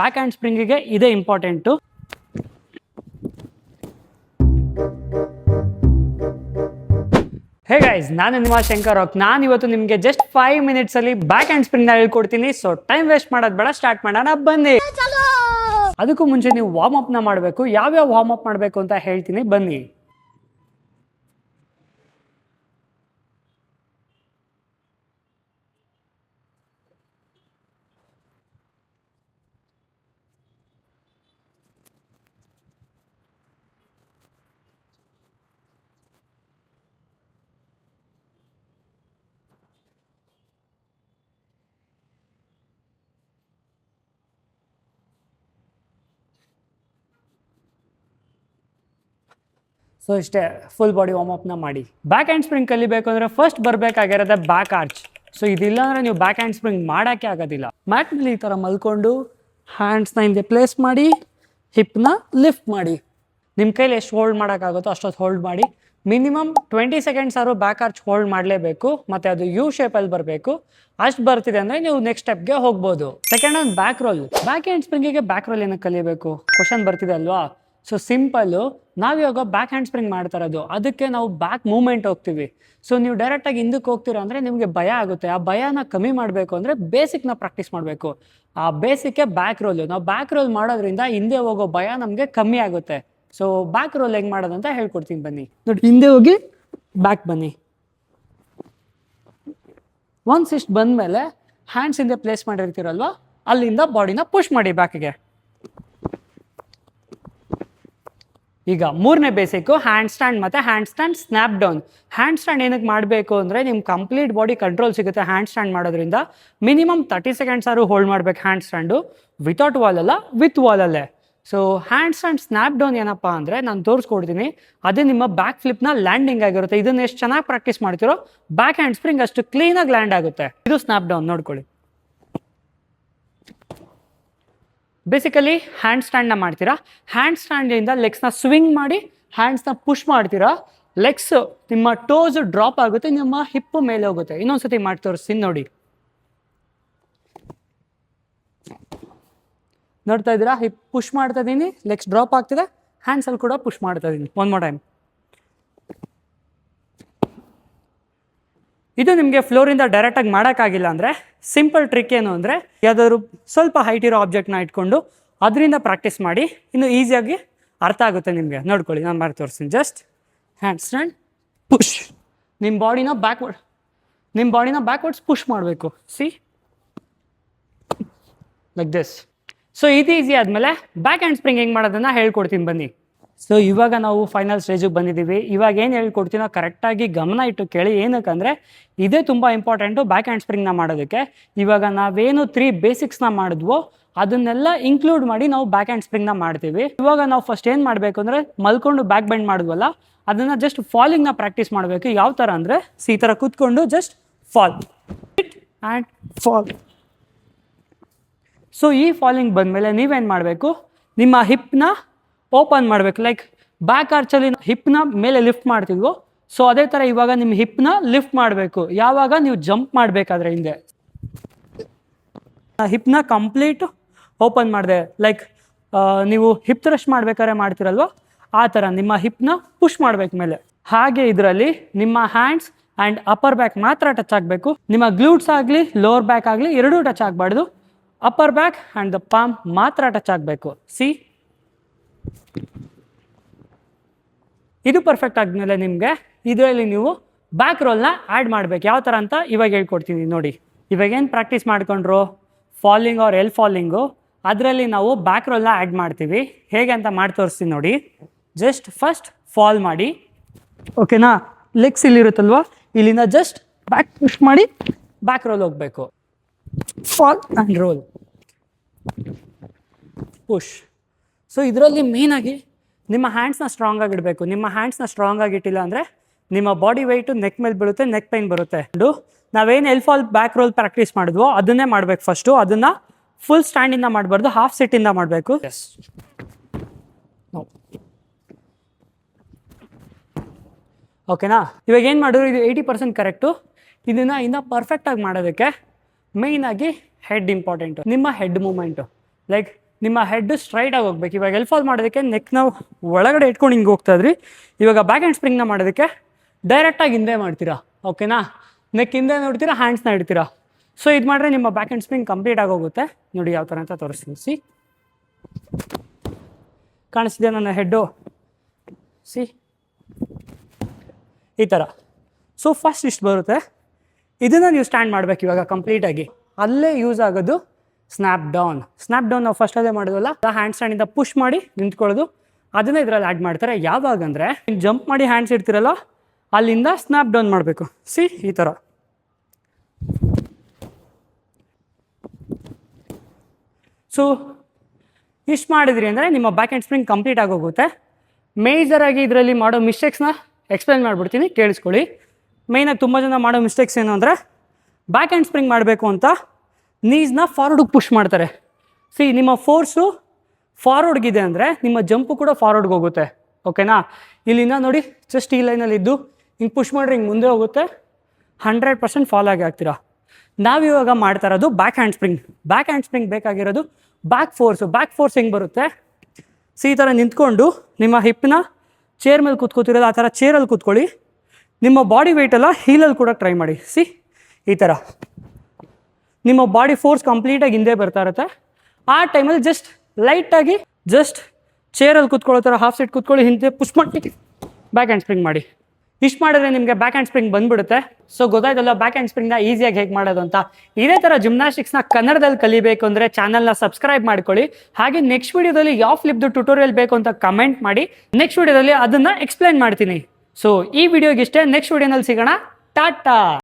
Back hand ಸ್ಪ್ರಿಂಗಿಗೆ ಇದೇ important. Hey guys, ನಾನು ನಿಮ್ಮ ಶಂಕರ್ ರಾಕ್. ನಾನು ಇವತ್ತು ನಿಮಗೆ ಜಸ್ಟ್ 5 ಮಿನಿಟ್ಸಲ್ಲಿ ಬ್ಯಾಕ್ ಹ್ಯಾಂಡ್ ಸ್ಪ್ರಿಂಗ್ನ ಹೇಳ್ಕೊಡ್ತೀನಿ. ಸೊ ಟೈಮ್ ವೇಸ್ಟ್ ಮಾಡೋದು ಬೇಡ, ಸ್ಟಾರ್ಟ್ ಮಾಡೋಣ ಬನ್ನಿ. ಅದಕ್ಕೂ ಮುಂಚೆ ನೀವು ವಾರ್ಮ್ ಅಪ್ನ ಮಾಡಬೇಕು. ಯಾವ್ಯಾವ ವಾರ್ಮ್ ಅಪ್ ಮಾಡಬೇಕು ಅಂತ ಹೇಳ್ತೀನಿ ಬನ್ನಿ. ಸೊ ಇಷ್ಟೇ, ಫುಲ್ ಬಾಡಿ ವಾರ್ಮ್ ಅಪ್ನ ಮಾಡಿ. ಬ್ಯಾಕ್ ಹ್ಯಾಂಡ್ ಸ್ಪ್ರಿಂಗ್ ಕಲಿಬೇಕು ಅಂದರೆ ಫಸ್ಟ್ ಬರಬೇಕಾಗಿರೋದೆ ಬ್ಯಾಕ್ ಆರ್ಚ್. ಸೊ ಇದಿಲ್ಲ ಅಂದರೆ ನೀವು ಬ್ಯಾಕ್ ಹ್ಯಾಂಡ್ ಸ್ಪ್ರಿಂಗ್ ಮಾಡೋಕ್ಕೆ ಆಗೋದಿಲ್ಲ. ಮ್ಯಾಟ್ನಲ್ಲಿ ಈ ಥರ ಮಲ್ಕೊಂಡು ಹ್ಯಾಂಡ್ಸ್ನ ಹಿಂದೆ ಪ್ಲೇಸ್ ಮಾಡಿ, ಹಿಪ್ನ ಲಿಫ್ಟ್ ಮಾಡಿ. ನಿಮ್ಮ ಕೈಲಿ ಎಷ್ಟು ಹೋಲ್ಡ್ ಮಾಡೋಕ್ಕಾಗುತ್ತೋ ಅಷ್ಟೊತ್ತು ಹೋಲ್ಡ್ ಮಾಡಿ. ಮಿನಿಮಮ್ 20 ಸೆಕೆಂಡ್ಸ್ ಆದರೂ ಬ್ಯಾಕ್ ಆರ್ಚ್ ಹೋಲ್ಡ್ ಮಾಡಲೇಬೇಕು. ಮತ್ತು ಅದು ಯು ಶೇಪಲ್ಲಿ ಬರಬೇಕು. ಅಷ್ಟು ಬರ್ತಿದೆ ಅಂದರೆ ನೀವು ನೆಕ್ಸ್ಟ್ ಸ್ಟೆಪ್ಗೆ ಹೋಗ್ಬೋದು. ಸೆಕೆಂಡ್ ಒಂದು ಬ್ಯಾಕ್ ರೋಲ್. ಬ್ಯಾಕ್ ಹ್ಯಾಂಡ್ ಸ್ಪ್ರಿಂಗಿಗೆ ಬ್ಯಾಕ್ ರೋಲ್ ಏನಕ್ಕೆ ಕಲಿಬೇಕು? ಕ್ವಶನ್ ಬರ್ತಿದೆ ಅಲ್ವಾ? ಸೊ ಸಿಂಪಲ್ಲು, ನಾವಿವಾಗ ಬ್ಯಾಕ್ ಹ್ಯಾಂಡ್ ಸ್ಪ್ರಿಂಗ್ ಮಾಡ್ತಾ ಇರೋದು, ಅದಕ್ಕೆ ನಾವು ಬ್ಯಾಕ್ ಮೂವ್ಮೆಂಟ್ ಹೋಗ್ತೀವಿ. ಸೊ ನೀವು ಡೈರೆಕ್ಟಾಗಿ ಹಿಂದಕ್ಕೆ ಹೋಗ್ತೀರಾ ಅಂದರೆ ನಿಮಗೆ ಭಯ ಆಗುತ್ತೆ. ಆ ಭಯನ ಕಮ್ಮಿ ಮಾಡಬೇಕು ಅಂದರೆ ಬೇಸಿಕ್ನ ಪ್ರಾಕ್ಟೀಸ್ ಮಾಡಬೇಕು. ಆ ಬೇಸಿಕ್ಕೆ ಬ್ಯಾಕ್ ರೋಲು. ನಾವು ಬ್ಯಾಕ್ ರೋಲ್ ಮಾಡೋದ್ರಿಂದ ಹಿಂದೆ ಹೋಗೋ ಭಯ ನಮಗೆ ಕಮ್ಮಿ ಆಗುತ್ತೆ. ಸೊ ಬ್ಯಾಕ್ ರೋಲ್ ಹೆಂಗೆ ಮಾಡೋದಂತ ಹೇಳ್ಕೊಡ್ತೀನಿ ಬನ್ನಿ. ನೋಡಿ, ಹಿಂದೆ ಹೋಗಿ ಬ್ಯಾಕ್ ಬನ್ನಿ. ಒನ್ಸ್ ಇಷ್ಟು ಬಂದಮೇಲೆ ಹ್ಯಾಂಡ್ಸ್ ಹಿಂದೆ ಪ್ಲೇಸ್ ಮಾಡಿರ್ತೀರಲ್ವ, ಅಲ್ಲಿಂದ ಬಾಡಿನ ಪುಷ್ ಮಾಡಿ ಬ್ಯಾಕ್ಗೆ. ಈಗ ಮೂರನೇ ಬೇಸಿಕ್ಕು ಹ್ಯಾಂಡ್ ಸ್ಟ್ಯಾಂಡ್ ಮತ್ತು hand stand snap down. Hand stand ಏನಕ್ಕೆ ಮಾಡಬೇಕು ಅಂದರೆ ನಿಮ್ಮ ಕಂಪ್ಲೀಟ್ ಬಾಡಿ ಕಂಟ್ರೋಲ್ ಸಿಗುತ್ತೆ ಹ್ಯಾಂಡ್ ಸ್ಟ್ಯಾಂಡ್ ಮಾಡೋದ್ರಿಂದ. ಮಿನಿಮಮ್ 30 ಸೆಕೆಂಡ್ಸ್ ಆದ್ರೂ ಹೋಲ್ಡ್ ಮಾಡ್ಬೇಕು ಹ್ಯಾಂಡ್ ಸ್ಟ್ಯಾಂಡು. ವಿತೌಟ್ ವಾಲಲ್ಲ, ವಿತ್ ವಾಲಲ್ಲೇ. So hand stand snap down ಏನಪ್ಪ ಅಂದರೆ ನಾನು ತೋರಿಸ್ಕೊಡ್ತೀನಿ. ಅದೇ ನಿಮ್ಮ ಬ್ಯಾಕ್ ಫ್ಲಿಪ್ನ ಲ್ಯಾಂಡಿಂಗ್ ಆಗಿರುತ್ತೆ. ಇದನ್ನು ಎಷ್ಟು ಚೆನ್ನಾಗಿ ಪ್ರಾಕ್ಟೀಸ್ ಮಾಡ್ತಿರೋ ಬ್ಯಾಕ್ ಹ್ಯಾಂಡ್ ಸ್ಪ್ರಿಂಗ್ ಅಷ್ಟು ಕ್ಲೀನಾಗಿ ಲ್ಯಾಂಡ್ ಆಗುತ್ತೆ. ಇದು ಸ್ನ್ಯಾಪ್ ಡೌನ್ ನೋಡ್ಕೊಳ್ಳಿ. ಬೇಸಿಕಲಿ ಹ್ಯಾಂಡ್ ಸ್ಟ್ಯಾಂಡ್ನ ಮಾಡ್ತೀರಾ. ಹ್ಯಾಂಡ್ ಸ್ಟ್ಯಾಂಡಿಂದ ಲೆಗ್ಸ್ನ ಸ್ವಿಂಗ್ ಮಾಡಿ ಹ್ಯಾಂಡ್ಸ್ನ ಪುಷ್ ಮಾಡ್ತೀರಾ. ಲೆಗ್ಸ್ ನಿಮ್ಮ ಟೋಸ್ ಡ್ರಾಪ್ ಆಗುತ್ತೆ, ನಿಮ್ಮ ಹಿಪ್ ಮೇಲೆ ಹೋಗುತ್ತೆ. ಇನ್ನೊಂದ್ಸತಿ ಮಾಡಿ ತೋರಿಸ್ತೀನಿ ನೋಡಿ. ನೋಡ್ತಾ ಇದ್ದೀರಾ? ಹಿಪ್ ಪುಷ್ ಮಾಡ್ತಾ ಇದ್ದೀನಿ, ಲೆಗ್ಸ್ ಡ್ರಾಪ್ ಆಗ್ತಿದೆ, ಹ್ಯಾಂಡ್ಸಲ್ಲಿ ಕೂಡ ಪುಷ್ ಮಾಡ್ತಾ ಇದ್ದೀನಿ. One more time. ಇದು ನಿಮಗೆ ಫ್ಲೋರಿಂದ ಡೈರೆಕ್ಟಾಗಿ ಮಾಡೋಕ್ಕಾಗಿಲ್ಲ ಅಂದರೆ ಸಿಂಪಲ್ ಟ್ರಿಕ್ ಏನು ಅಂದರೆ, ಯಾವುದಾದ್ರು ಸ್ವಲ್ಪ ಹೈಟ್ ಇರೋ ಆಬ್ಜೆಕ್ಟ್ನ ಇಟ್ಕೊಂಡು ಅದರಿಂದ ಪ್ರಾಕ್ಟೀಸ್ ಮಾಡಿ. ಇನ್ನು ಈಸಿಯಾಗಿ ಅರ್ಥ ಆಗುತ್ತೆ ನಿಮಗೆ. ನೋಡ್ಕೊಳ್ಳಿ, ನಾನು ಮಾಡಿ ತೋರಿಸ್ತೀನಿ. Just hand stand push. ನಿಮ್ಮ ಬಾಡಿನ ಬ್ಯಾಕ್ವರ್ಡ್ಸ್ ಪುಷ್ ಮಾಡಬೇಕು. C, like this. ಸೊ ಇದು ಈಸಿ ಆದಮೇಲೆ ಬ್ಯಾಕ್ ಹ್ಯಾಂಡ್ ಸ್ಪ್ರಿಂಗ್ ಹೆಂಗೆ ಮಾಡೋದನ್ನು ಹೇಳ್ಕೊಡ್ತೀನಿ ಬನ್ನಿ. ಸೊ ಇವಾಗ ನಾವು ಫೈನಲ್ ಸ್ಟೇಜಿಗೆ ಬಂದಿದ್ದೀವಿ. ಇವಾಗ ಏನು ಹೇಳ್ಕೊಡ್ತೀನೋ ಕರೆಕ್ಟಾಗಿ ಗಮನ ಇಟ್ಟು ಕೇಳಿ. ಏನಕ್ಕಂದರೆ ಇದೇ ತುಂಬ ಇಂಪಾರ್ಟೆಂಟು ಬ್ಯಾಕ್ ಹ್ಯಾಂಡ್ ಸ್ಪ್ರಿಂಗ್ನ ಮಾಡೋದಕ್ಕೆ. ಇವಾಗ ನಾವೇನು 3 ಬೇಸಿಕ್ಸ್ನ ಮಾಡಿದ್ವೋ ಅದನ್ನೆಲ್ಲ ಇನ್ಕ್ಲೂಡ್ ಮಾಡಿ ನಾವು ಬ್ಯಾಕ್ ಹ್ಯಾಂಡ್ ಸ್ಪ್ರಿಂಗ್ನ ಮಾಡ್ತೀವಿ. ಇವಾಗ ನಾವು ಫಸ್ಟ್ ಏನು ಮಾಡಬೇಕು ಅಂದರೆ, ಮಲ್ಕೊಂಡು ಬ್ಯಾಕ್ ಬೆಂಡ್ ಮಾಡಿದ್ವಲ್ಲ, ಅದನ್ನು ಜಸ್ಟ್ ಫಾಲಿಂಗ್ನ ಪ್ರಾಕ್ಟೀಸ್ ಮಾಡಬೇಕು. ಯಾವ ಥರ ಅಂದರೆ, ಈ ಥರ ಕೂತ್ಕೊಂಡು just fall and fall. So ಈ ಫಾಲಿಂಗ್ ಬಂದಮೇಲೆ ನೀವೇನು ಮಾಡಬೇಕು, ನಿಮ್ಮ ಹಿಪ್ನ ಓಪನ್ ಮಾಡಬೇಕು. ಲೈಕ್ ಬ್ಯಾಕ್ ಆರ್ಚಲ್ಲಿ ಹಿಪ್ನ ಮೇಲೆ ಲಿಫ್ಟ್ ಮಾಡ್ತಿದ್ವು, ಸೊ ಅದೇ ಥರ ಇವಾಗ ನಿಮ್ಮ ಹಿಪ್ನ ಲಿಫ್ಟ್ ಮಾಡಬೇಕು. ಯಾವಾಗ ನೀವು ಜಂಪ್ ಮಾಡಬೇಕಾದ್ರೆ ಹಿಂದೆ ಹಿಪ್ನ ಕಂಪ್ಲೀಟ್ ಓಪನ್ ಮಾಡಿದೆ. ಲೈಕ್ ನೀವು ಹಿಪ್ ಥ್ರಸ್ಟ್ ಮಾಡ್ಬೇಕಾದ್ರೆ ಮಾಡ್ತಿರಲ್ವ, ಆ ಥರ ನಿಮ್ಮ ಹಿಪ್ನ ಪುಷ್ ಮಾಡಬೇಕು ಮೇಲೆ. ಹಾಗೆ ಇದರಲ್ಲಿ ನಿಮ್ಮ ಹ್ಯಾಂಡ್ಸ್ ಆ್ಯಂಡ್ ಅಪ್ಪರ್ ಬ್ಯಾಕ್ ಮಾತ್ರ ಟಚ್ ಆಗಬೇಕು. ನಿಮ್ಮ ಗ್ಲೂಟ್ಸ್ ಆಗಲಿ ಲೋವರ್ ಬ್ಯಾಕ್ ಆಗಲಿ ಎರಡೂ ಟಚ್ ಆಗಬಾರ್ದು. Upper back and the palm ಮಾತ್ರ ಟಚ್ ಆಗಬೇಕು. ಸಿ, ಇದು ಪರ್ಫೆಕ್ಟ್ ಆದಮೇಲೆ ನಿಮಗೆ ಇದರಲ್ಲಿ ನೀವು ಬ್ಯಾಕ್ ರೋಲ್ನ ಆ್ಯಡ್ ಮಾಡಬೇಕು. ಯಾವ ಥರ ಅಂತ ಇವಾಗ ಹೇಳ್ಕೊಡ್ತೀನಿ ನೋಡಿ. ಇವಾಗೇನು ಪ್ರಾಕ್ಟೀಸ್ ಮಾಡ್ಕೊಂಡ್ರು ಫಾಲಿಂಗ್ ಆರ್ ಎಲ್ ಫಾಲಿಂಗು, ಅದರಲ್ಲಿ ನಾವು ಬ್ಯಾಕ್ ರೋಲ್ನ ಆ್ಯಡ್ ಮಾಡ್ತೀವಿ. ಹೇಗೆ ಅಂತ ಮಾಡಿ ತೋರಿಸ್ತೀನಿ ನೋಡಿ. ಜಸ್ಟ್ ಫಸ್ಟ್ ಫಾಲ್ ಮಾಡಿ, ಓಕೆನಾ? ಲೆಗ್ಸ್ ಇಲ್ಲಿರುತ್ತಲ್ವ, ಇಲ್ಲಿಂದ ಜಸ್ಟ್ ಬ್ಯಾಕ್ ಪುಷ್ ಮಾಡಿ ಬ್ಯಾಕ್ ರೋಲ್ ಹೋಗಬೇಕು. Fall and roll, push. So ಇದರಲ್ಲಿ ಮೇಯ್ನಾಗಿ ನಿಮ್ಮ ಹ್ಯಾಂಡ್ಸ್ನ ಸ್ಟ್ರಾಂಗ್ ಆಗಿಡಬೇಕು. ನಿಮ್ಮ ಹ್ಯಾಂಡ್ಸ್ನ ಸ್ಟ್ರಾಂಗ್ ಆಗಿಟ್ಟಿಲ್ಲ ಅಂದರೆ ನಿಮ್ಮ ಬಾಡಿ ವೆಯ್ಟು ನೆಕ್ ಮೇಲೆ ಬೀಳುತ್ತೆ, ನೆಕ್ ಪೈನ್ ಬರುತ್ತೆ. ನಾವೇನು L fall back roll practice ಮಾಡಿದ್ವೋ ಅದನ್ನೇ ಮಾಡಬೇಕು ಫಸ್ಟು. ಅದನ್ನು ಫುಲ್ ಸ್ಟ್ಯಾಂಡಿಂದ ಮಾಡಬಾರ್ದು, ಹಾಫ್ ಸಿಟ್ಟಿಂದ ಮಾಡಬೇಕು. ಓಕೆನಾ? ಇವಾಗ ಏನು ಮಾಡಿದ್ರು ಇದು 80% ಕರೆಕ್ಟು. ಇದನ್ನು ಇನ್ನೂ ಪರ್ಫೆಕ್ಟಾಗಿ ಮಾಡೋದಕ್ಕೆ ಮೇಯ್ನಾಗಿ ಹೆಡ್ ಇಂಪಾರ್ಟೆಂಟು. ನಿಮ್ಮ ಹೆಡ್ ಮೂಮೆಂಟು, ಲೈಕ್ ನಿಮ್ಮ ಹೆಡ್ ಸ್ಟ್ರೈಟಾಗಿ ಹೋಗ್ಬೇಕು. ಇವಾಗ ಎಲ್ ಫಾಲ್ ಮಾಡೋದಕ್ಕೆ ನೆಕ್ನ ಒಳಗಡೆ ಇಟ್ಕೊಂಡು ಹಿಂಗೆ ಹೋಗ್ತಾ ಇದ್ರಿ. ಇವಾಗ ಬ್ಯಾಕ್ ಹ್ಯಾಂಡ್ ಸ್ಪ್ರಿಂಗ್ನ ಮಾಡೋದಕ್ಕೆ ಡೈರೆಕ್ಟಾಗಿ ಹಿಂದೆ ಮಾಡ್ತೀರಾ. ಓಕೆನಾ, ನೆಕ್ ಹಿಂದೆ ನೋಡ್ತೀರಾ, ಹ್ಯಾಂಡ್ಸ್ನ ಇಡ್ತೀರಾ. ಸೊ ಇದು ಮಾಡಿದ್ರೆ ನಿಮ್ಮ ಬ್ಯಾಕ್ ಹ್ಯಾಂಡ್ ಸ್ಪ್ರಿಂಗ್ ಕಂಪ್ಲೀಟ್ ಆಗೋಗುತ್ತೆ. ನೋಡಿ ಯಾವ ಥರ ಅಂತ ತೋರಿಸ್ತೀನಿ. ಸಿ, ಕಾಣಿಸ್ತಿದೆ ನನ್ನ ಹೆಡ್ಡು? ಸಿ, ಈ ಥರ. ಸೊ ಫಸ್ಟ್ ಇಷ್ಟು ಬರುತ್ತೆ. ಇದನ್ನು ನೀವು ಸ್ಟ್ಯಾಂಡ್ ಮಾಡಬೇಕು ಇವಾಗ ಕಂಪ್ಲೀಟಾಗಿ. ಅಲ್ಲೇ ಯೂಸ್ ಆಗೋದು ಸ್ನ್ಯಾಪ್ ಡೌನ್. ಸ್ನ್ಯಾಪ್ ಡೌನ್ ನಾವು ಫಸ್ಟ್ ಅದೇ ಮಾಡಿದ್ವಲ್ಲ, ಹ್ಯಾಂಡ್ ಸ್ಟ್ಯಾಂಡಿಂದ ಪುಷ್ ಮಾಡಿ ನಿಂತ್ಕೊಳ್ಳೋದು, ಅದನ್ನೇ ಇದರಲ್ಲಿ ಆ್ಯಡ್ ಮಾಡ್ತಾರೆ. ಯಾವಾಗ ಅಂದರೆ ಜಂಪ್ ಮಾಡಿ ಹ್ಯಾಂಡ್ಸ್ ಇಡ್ತಿರಲ್ಲ, ಅಲ್ಲಿಂದ ಸ್ನ್ಯಾಪ್ ಡೌನ್ ಮಾಡಬೇಕು. ಸಿ, ಈ ಥರ. ಸೊ ಇಷ್ಟು ಮಾಡಿದ್ರಿ ಅಂದರೆ ನಿಮ್ಮ ಬ್ಯಾಕ್ ಹ್ಯಾಂಡ್ ಸ್ಪ್ರಿಂಗ್ ಕಂಪ್ಲೀಟ್ ಆಗೋಗುತ್ತೆ. ಮೇಜರಾಗಿ ಇದರಲ್ಲಿ ಮಾಡೋ ಮಿಸ್ಟೇಕ್ಸ್ನ ಎಕ್ಸ್ಪ್ಲೇನ್ ಮಾಡಿಬಿಡ್ತೀನಿ, ಕೇಳಿಸ್ಕೊಳ್ಳಿ. ಮೇಯ್ನಾಗಿ ತುಂಬ ಜನ ಮಾಡೋ ಮಿಸ್ಟೇಕ್ಸ್ ಏನು ಅಂದರೆ, ಬ್ಯಾಕ್ ಹ್ಯಾಂಡ್ ಸ್ಪ್ರಿಂಗ್ ಮಾಡಬೇಕು ಅಂತ ನೀಸ್ನ ಫಾರ್ವರ್ಡಿಗೆ ಪುಷ್ ಮಾಡ್ತಾರೆ. ಸಿ, ನಿಮ್ಮ ಫೋರ್ಸು ಫಾರ್ವರ್ಡ್ಗಿದೆ ಅಂದರೆ ನಿಮ್ಮ ಜಂಪು ಕೂಡ ಫಾರ್ವರ್ಡ್ಗೆ ಹೋಗುತ್ತೆ. ಓಕೆನಾ, ಇಲ್ಲಿಂದ ನೋಡಿ ಜಸ್ಟ್ ಈ ಲೈನಲ್ಲಿ ಇದ್ದು ಹಿಂಗೆ ಪುಷ್ ಮಾಡಿದ್ರೆ ಹಿಂಗೆ ಮುಂದೆ ಹೋಗುತ್ತೆ, 100% ಫಾಲ್ ಆಗಿ ಆಗ್ತೀರಾ. ನಾವಿವಾಗ ಮಾಡ್ತಾ ಇರೋದು back hand spring. Back hand spring ಬೇಕಾಗಿರೋದು ಬ್ಯಾಕ್ ಫೋರ್ಸು. ಬ್ಯಾಕ್ ಫೋರ್ಸ್ ಹೆಂಗೆ ಬರುತ್ತೆ? ಸಿ, ಈ ಥರ ನಿಂತ್ಕೊಂಡು ನಿಮ್ಮ ಹಿಪ್ನ ಚೇರ್ ಮೇಲೆ ಕೂತ್ಕೋತಿರೋದು, ಆ ಥರ ಚೇರಲ್ಲಿ ಕೂತ್ಕೊಳ್ಳಿ. ನಿಮ್ಮ ಬಾಡಿ ವೆಯ್ಟೆಲ್ಲ ಹೀಲಲ್ಲಿ ಕೂಡ ಟ್ರೈ ಮಾಡಿ. ಸಿ, ಈ ಥರ ನಿಮ್ಮ ಬಾಡಿ ಫೋರ್ಸ್ ಕಂಪ್ಲೀಟಾಗಿ ಹಿಂದೆ ಬರ್ತಾ ಇರುತ್ತೆ. ಆ ಟೈಮಲ್ಲಿ ಜಸ್ಟ್ ಲೈಟಾಗಿ ಜಸ್ಟ್ ಚೇರಲ್ಲಿ ಕೂತ್ಕೊಳ್ಳೋ ಥರ ಹಾಫ್ ಸೈಡ್ ಕೂತ್ಕೊಳ್ಳಿ, ಹಿಂದೆ ಪುಷ್ ಮಾಡಿ ಬ್ಯಾಕ್ ಹ್ಯಾಂಡ್ ಸ್ಪ್ರಿಂಗ್ ಮಾಡಿ. ಇಷ್ಟು ಮಾಡಿದ್ರೆ ನಿಮಗೆ ಬ್ಯಾಕ್ ಹ್ಯಾಂಡ್ ಸ್ಪ್ರಿಂಗ್ ಬಂದ್ಬಿಡುತ್ತೆ. ಸೊ ಗೊತ್ತಾಯ್ತಲ್ಲ ಬ್ಯಾಕ್ ಹ್ಯಾಂಡ್ ಸ್ಪ್ರಿಂಗ್ನ ಈಸಿಯಾಗಿ ಹೇಗೆ ಮಾಡೋದು ಅಂತ. ಇದೇ ಥರ ಜಿಮ್ನಾಸ್ಟಿಕ್ಸ್ನ ಕನ್ನಡದಲ್ಲಿ ಕಲಿಬೇಕು ಅಂದರೆ ಚಾನಲ್ನ ಸಬ್ಸ್ಕ್ರೈಬ್ ಮಾಡ್ಕೊಳ್ಳಿ. ಹಾಗೆ ನೆಕ್ಸ್ಟ್ ವೀಡಿಯೋದಲ್ಲಿ ಯಾವ ಫ್ಲಿಪ್ದು ಟ್ಯುಟೋರಿಯಲ್ ಬೇಕು ಅಂತ ಕಮೆಂಟ್ ಮಾಡಿ. ನೆಕ್ಸ್ಟ್ ವೀಡಿಯೋದಲ್ಲಿ ಅದನ್ನು ಎಕ್ಸ್ಪ್ಲೈನ್ ಮಾಡ್ತೀನಿ. ಸೊ ಈ ವಿಡಿಯೋಗಿಷ್ಟೇ, ನೆಕ್ಸ್ಟ್ ವೀಡಿಯೋನಲ್ಲಿ ಸಿಗೋಣ. ಟಾಟಾ.